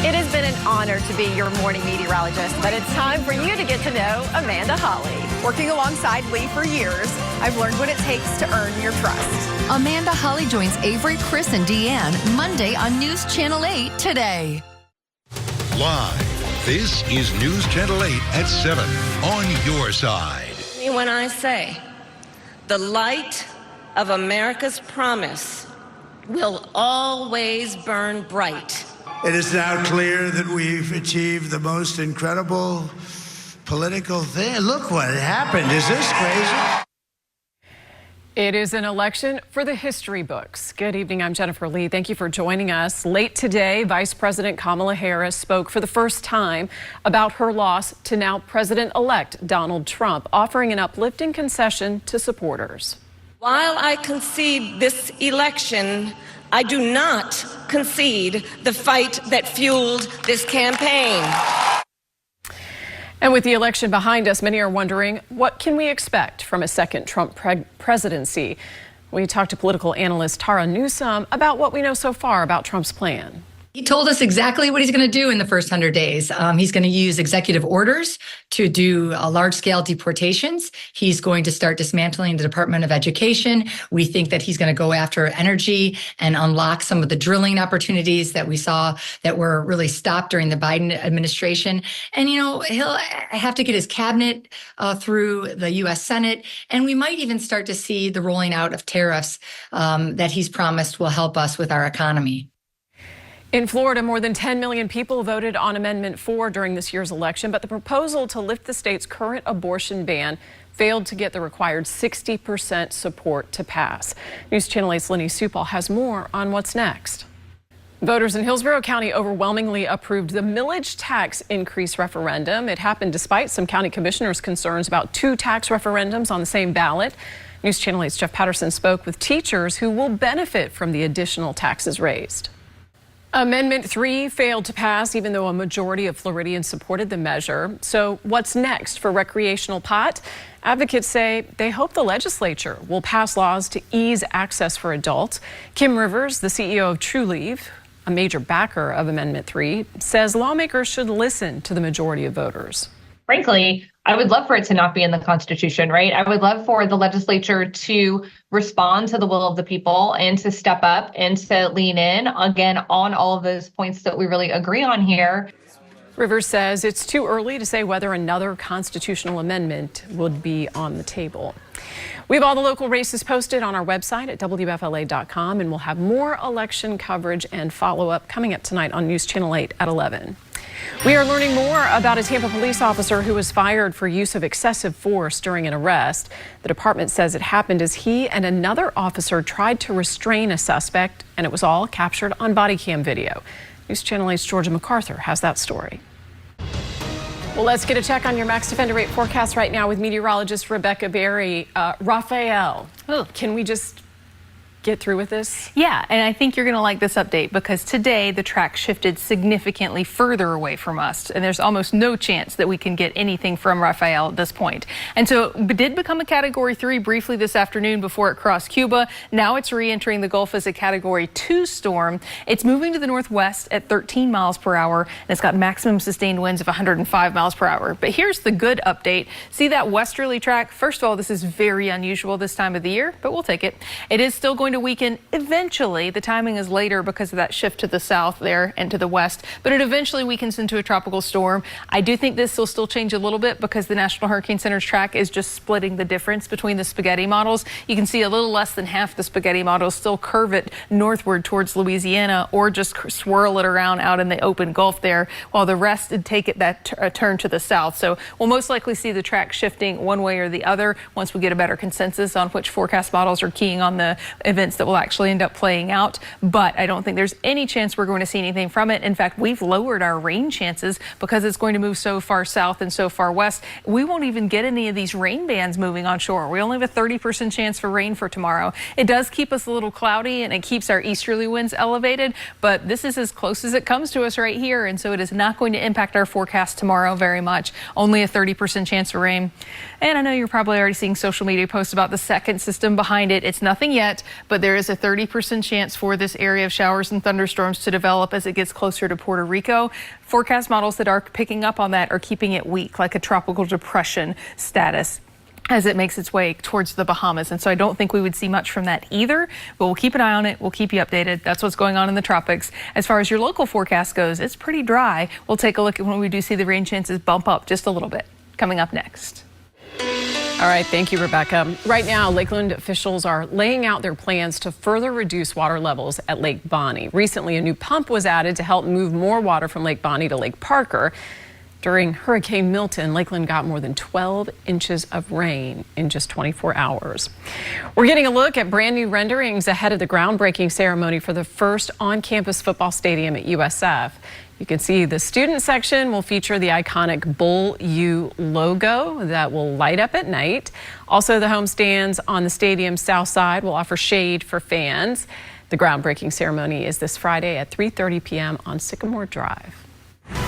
It has been an honor to be your morning meteorologist, but it's time for you to get to know Amanda Holly. Working alongside Lee for years, I've learned what it takes to earn your trust. Amanda Holly joins Avery, Chris, and Deanne Monday on NewsChannel 8 today. Live, this is NewsChannel 8 at 7 on your side. When I say the light of America's promise will always burn bright. It is now clear that we've achieved the most incredible political thing. Look what happened. Is this crazy? It is an election for the history books. Good evening, I'm Jennifer Lee. Thank you for joining us. Late today, Vice President Kamala Harris spoke for the first time about her loss to now President-elect Donald Trump, offering an uplifting concession to supporters. While I concede this election, I do not concede the fight that fueled this campaign. And with the election behind us, many are wondering, what can we expect from a second Trump presidency? We talked to political analyst Tara Newsome about what we know so far about Trump's plan. He told us exactly what he's going to do in the first 100 days. He's going to use executive orders to do large-scale deportations. He's going to start dismantling the Department of Education. We think that he's going to go after energy and unlock some of the drilling opportunities that we saw that were really stopped during the Biden administration. And, you know, he'll have to get his cabinet through the U.S. Senate. And we might even start to see the rolling out of tariffs that he's promised will help us with our economy. In Florida, more than 10 million people voted on Amendment 4 during this year's election, but the proposal to lift the state's current abortion ban failed to get the required 60% support to pass. News Channel 8's Lenny Supal has more on what's next. Voters in Hillsborough County overwhelmingly approved the millage tax increase referendum. It happened despite some county commissioners' concerns about two tax referendums on the same ballot. News Channel 8's Jeff Patterson spoke with teachers who will benefit from the additional taxes raised. Amendment 3 failed to pass, even though a majority of Floridians supported the measure. So what's next for recreational pot? Advocates say they hope the legislature will pass laws to ease access for adults. Kim Rivers, the CEO of Trulieve, a major backer of Amendment 3, says lawmakers should listen to the majority of voters. Frankly, I would love for it to not be in the Constitution, right? I would love for the legislature to respond to the will of the people and to step up and to lean in, again, on all of those points that we really agree on here. Rivers says it's too early to say whether another constitutional amendment would be on the table. We have all the local races posted on our website at WFLA.com, and we'll have more election coverage and follow-up coming up tonight on News Channel 8 at 11. We are learning more about a Tampa police officer who was fired for use of excessive force during an arrest. The department says it happened as he and another officer tried to restrain a suspect, and it was all captured on body cam video. News Channel 8's Georgia MacArthur has that story. Well, let's get a check on your Max Defender 8 forecast right now with meteorologist Rebecca Berry. Raphael, can we just get through with this? Yeah, and I think you're going to like this update because today the track shifted significantly further away from us, and there's almost no chance that we can get anything from Raphael at this point. And so it did become a Category 3 briefly this afternoon before it crossed Cuba. Now it's re-entering the Gulf as a Category 2 storm. It's moving to the northwest at 13 miles per hour, and it's got maximum sustained winds of 105 miles per hour. But here's the good update. See that westerly track? First of all, this is very unusual this time of the year, but we'll take it. It is still going to weaken eventually. The timing is later because of that shift to the south there and to the west, but it eventually weakens into a tropical storm. I do think this will still change a little bit because the National Hurricane Center's track is just splitting the difference between the spaghetti models. You can see a little less than half the spaghetti models still curve it northward towards Louisiana or just swirl it around out in the open Gulf there, while the rest would take it that turn to the south. So we'll most likely see the track shifting one way or the other once we get a better consensus on which forecast models are keying on the events that will actually end up playing out. But I don't think there's any chance we're going to see anything from it. In fact, we've lowered our rain chances because it's going to move so far south and so far west. We won't even get any of these rain bands moving on shore. We only have a 30% chance for rain for tomorrow. It does keep us a little cloudy and it keeps our easterly winds elevated, but this is as close as it comes to us right here, and so it is not going to impact our forecast tomorrow very much. Only a 30% chance for rain. And I know you're probably already seeing social media posts about the second system behind it. It's nothing yet, but there is a 30% chance for this area of showers and thunderstorms to develop as it gets closer to Puerto Rico. Forecast models that are picking up on that are keeping it weak, like a tropical depression status, as it makes its way towards the Bahamas. And so I don't think we would see much from that either, but we'll keep an eye on it. We'll keep you updated. That's what's going on in the tropics. As far as your local forecast goes, it's pretty dry. We'll take a look at when we do see the rain chances bump up just a little bit. Coming up next. All right, thank you, Rebecca. Right now, Lakeland officials are laying out their plans to further reduce water levels at Lake Bonny. Recently, a new pump was added to help move more water from Lake Bonny to Lake Parker. During Hurricane Milton, Lakeland got more than 12 inches of rain in just 24 hours. We're getting a look at brand new renderings ahead of the groundbreaking ceremony for the first on-campus football stadium at USF. You can see the student section will feature the iconic Bull U logo that will light up at night. Also, the home stands on the stadium's south side will offer shade for fans. The groundbreaking ceremony is this Friday at 3:30 p.m. on Sycamore Drive.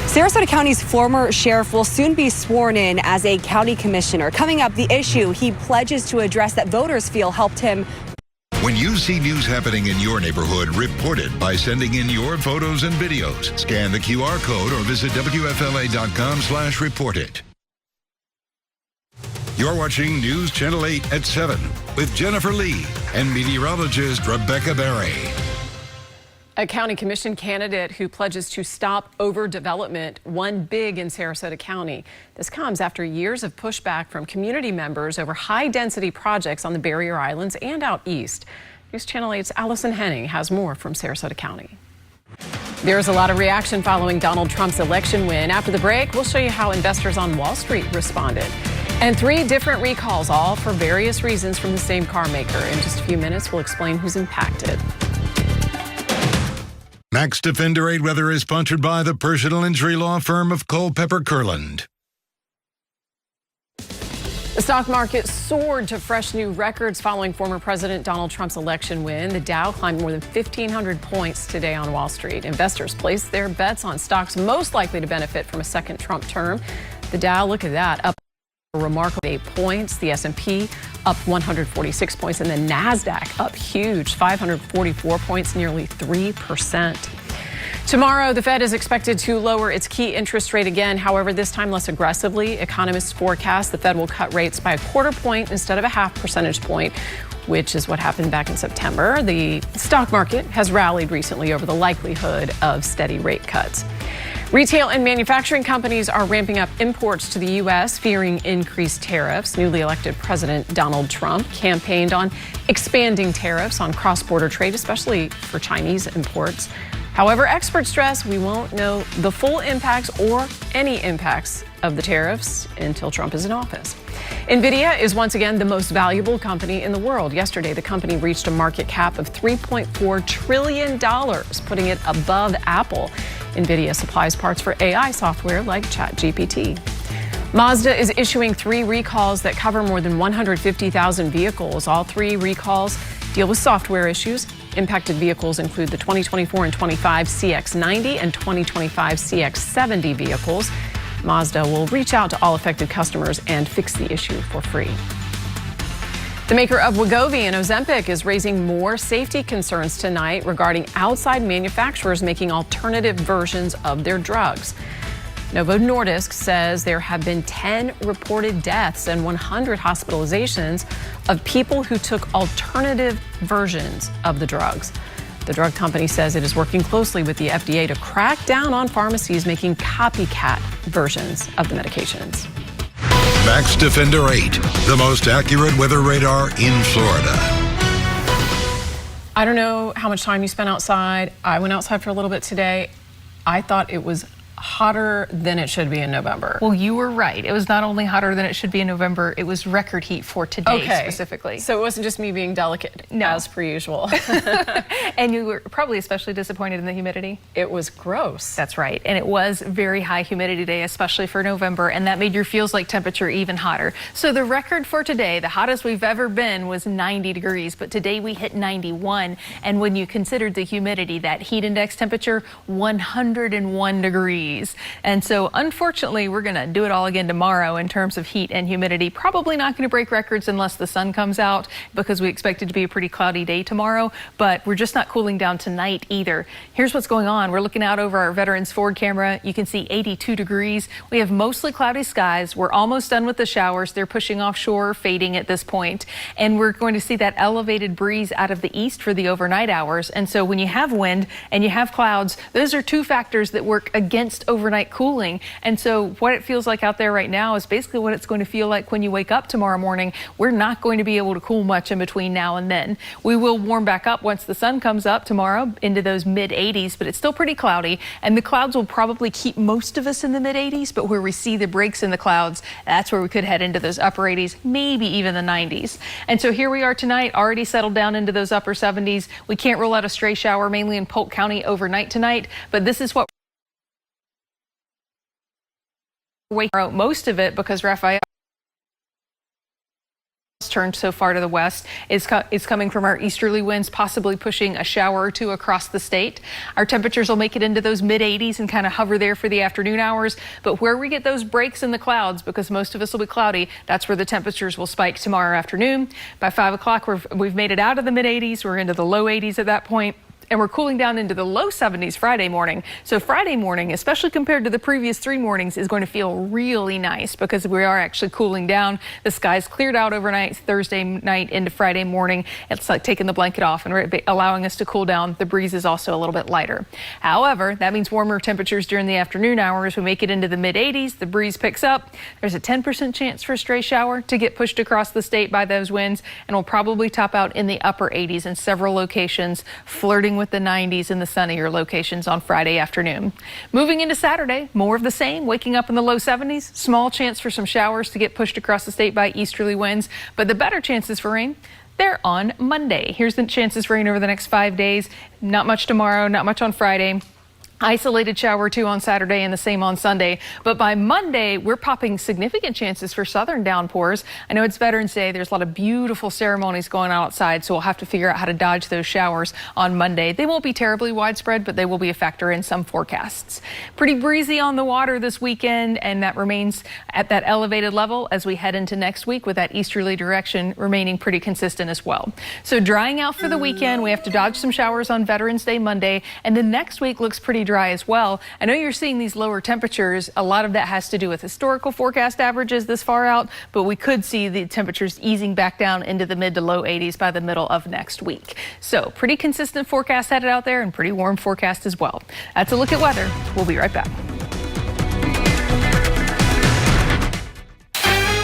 Sarasota County's former sheriff will soon be sworn in as a county commissioner. Coming up, the issue he pledges to address that voters feel helped him. When you see news happening in your neighborhood, report it by sending in your photos and videos. Scan the QR code or visit WFLA.com/report it. You're watching News Channel 8 at 7 with Jennifer Lee and meteorologist Rebecca Berry. A county commission candidate who pledges to stop overdevelopment won big in Sarasota County. This comes after years of pushback from community members over high-density projects on the barrier islands and out east. News Channel 8's Allison Henning has more from Sarasota County. There's a lot of reaction following Donald Trump's election win. After the break, we'll show you how investors on Wall Street responded. And 3 different recalls, all for various reasons from the same car maker. In just a few minutes, we'll explain who's impacted. Max Defender 8 Weather is sponsored by the personal injury law firm of Culpeper Kurland. The stock market soared to fresh new records following former President Donald Trump's election win. The Dow climbed more than 1,500 points today on Wall Street. Investors placed their bets on stocks most likely to benefit from a second Trump term. The Dow, look at that, up a remarkable 8 points. The S&P up 146 points, and the NASDAQ up huge, 544 points, nearly 3%. Tomorrow, the Fed is expected to lower its key interest rate again. However, this time less aggressively. Economists forecast the Fed will cut rates by a 1/4 point instead of a 1/2 percentage point, which is what happened back in September. The stock market has rallied recently over the likelihood of steady rate cuts. Retail and manufacturing companies are ramping up imports to the U.S., fearing increased tariffs. Newly elected President Donald Trump campaigned on expanding tariffs on cross-border trade, especially for Chinese imports. However, experts stress we won't know the full impacts or any impacts of the tariffs until Trump is in office. NVIDIA is once again the most valuable company in the world. Yesterday, the company reached a market cap of $3.4 trillion, putting it above Apple. NVIDIA supplies parts for AI software like ChatGPT. Mazda is issuing 3 recalls that cover more than 150,000 vehicles. All 3 recalls deal with software issues. Impacted vehicles include the 2024 and 25 CX-90 and 2025 CX-70 vehicles. Mazda will reach out to all affected customers and fix the issue for free. The maker of Wegovy and Ozempic is raising more safety concerns tonight regarding outside manufacturers making alternative versions of their drugs. Novo Nordisk says there have been 10 reported deaths and 100 hospitalizations of people who took alternative versions of the drugs. The drug company says it is working closely with the FDA to crack down on pharmacies making copycat versions of the medications. Max Defender 8, the most accurate weather radar in Florida. I don't know how much time you spent outside. I went outside for a little bit today. I thought it was hotter than it should be in November. Well, you were right. It was not only hotter than it should be in November, it was record heat for today specifically. So it wasn't just me being delicate, as per usual. And you were probably especially disappointed in the humidity. It was gross. That's right. And it was very high humidity today, especially for November, and that made your feels like temperature even hotter. So the record for today, the hottest we've ever been, was 90 degrees, but today we hit 91. And when you considered the humidity, that heat index temperature, 101 degrees. breeze. And so unfortunately, we're going to do it all again tomorrow in terms of heat and humidity. Probably not going to break records unless the sun comes out, because we expect it to be a pretty cloudy day tomorrow, but we're just not cooling down tonight either. Here's what's going on. We're looking out over our Veterans Ford camera. You can see 82 degrees. We have mostly cloudy skies. We're almost done with the showers. They're pushing offshore, fading at this point. And we're going to see that elevated breeze out of the east for the overnight hours. And so when you have wind and you have clouds, those are two factors that work against overnight cooling. And so what it feels like out there right now is basically what it's going to feel like when you wake up tomorrow morning. We're not going to be able to cool much in between now and then. We will warm back up once the sun comes up tomorrow into those mid 80s, but it's still pretty cloudy, and the clouds will probably keep most of us in the mid 80s, but where we see the breaks in the clouds, that's where we could head into those upper 80s, maybe even the 90s. And so here we are tonight, already settled down into those upper 70s. We can't rule out a stray shower mainly in Polk County overnight tonight, but this is what most of it, because Raphael turned so far to the west, is coming from our easterly winds, possibly pushing a shower or two across the state. Our temperatures will make it into those mid 80s and kind of hover there for the afternoon hours. But where we get those breaks in the clouds, because most of us will be cloudy, that's where the temperatures will spike tomorrow afternoon. By 5 o'clock, we've made it out of the mid 80s. We're into the low 80s at that point. And we're cooling down into the low 70s Friday morning. So Friday morning, especially compared to the previous 3 mornings, is going to feel really nice because we are actually cooling down. The skies cleared out overnight, Thursday night into Friday morning. It's like taking the blanket off and allowing us to cool down. The breeze is also a little bit lighter. However, that means warmer temperatures during the afternoon hours. We make it into the mid 80s. The breeze picks up. There's a 10% chance for a stray shower to get pushed across the state by those winds, and will probably top out in the upper 80s in several locations, flirting with the 90s in the sunnier locations on Friday afternoon. Moving into Saturday, more of the same, waking up in the low 70s, small chance for some showers to get pushed across the state by easterly winds, but the better chances for rain, they're on Monday. Here's the chances for rain over the next 5 days. Not much tomorrow, not much on Friday. Isolated shower or two on Saturday and the same on Sunday. But by Monday, we're popping significant chances for southern downpours. I know it's Veterans Day. There's a lot of beautiful ceremonies going on outside, so we'll have to figure out how to dodge those showers on Monday. They won't be terribly widespread, but they will be a factor in some forecasts. Pretty breezy on the water this weekend, and that remains at that elevated level as we head into next week, with that easterly direction remaining pretty consistent as well. So drying out for the weekend. We have to dodge some showers on Veterans Day Monday, and then next week looks pretty dry as well. I know you're seeing these lower temperatures. A lot of that has to do with historical forecast averages this far out, but we could see the temperatures easing back down into the mid to low 80s by the middle of next week. So pretty consistent forecast headed out there, and pretty warm forecast as well. That's a look at weather. We'll be right back.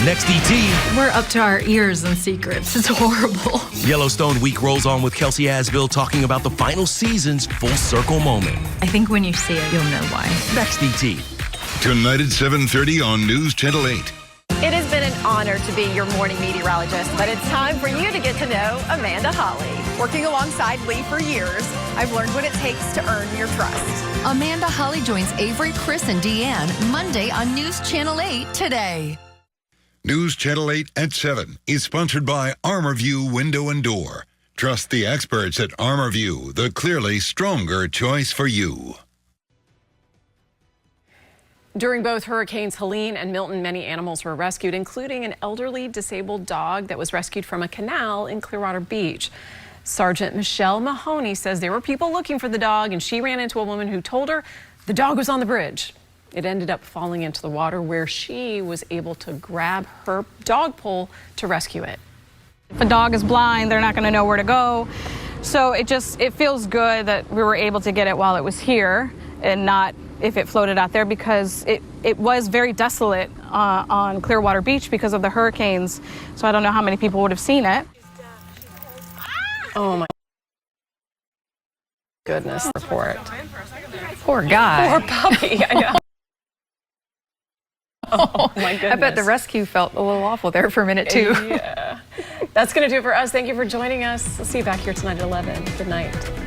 Next, ET. We're up to our ears in secrets. It's horrible. Yellowstone Week rolls on with Kelsey Asville talking about the final season's full circle moment. I think when you see it, you'll know why. Next, ET. Tonight at 7:30 on News Channel 8. It has been an honor to be your morning meteorologist, but it's time for you to get to know Amanda Holly. Working alongside Lee for years, I've learned what it takes to earn your trust. Amanda Holly joins Avery, Chris, and Deanne Monday on News Channel 8 today. News Channel 8 at 7 is sponsored by ArmorView Window and Door. Trust the experts at ArmorView, the clearly stronger choice for you. During both Hurricanes Helene and Milton, many animals were rescued, including an elderly disabled dog that was rescued from a canal in Clearwater Beach. Sergeant Michelle Mahoney says there were people looking for the dog, and she ran into a woman who told her the dog was on the bridge. It ended up falling into the water, where she was able to grab her dog pole to rescue it. If a dog is blind, they're not going to know where to go. So it feels good that we were able to get it while it was here and not if it floated out there, because it was very desolate on Clearwater Beach because of the hurricanes. So I don't know how many people would have seen it. Oh my goodness, report. Poor guy. Poor puppy, I know. Oh my goodness. I bet the rescue felt a little awful there for a minute too. Yeah. That's going to do it for us. Thank you for joining us. We'll see you back here tonight at 11. Good night.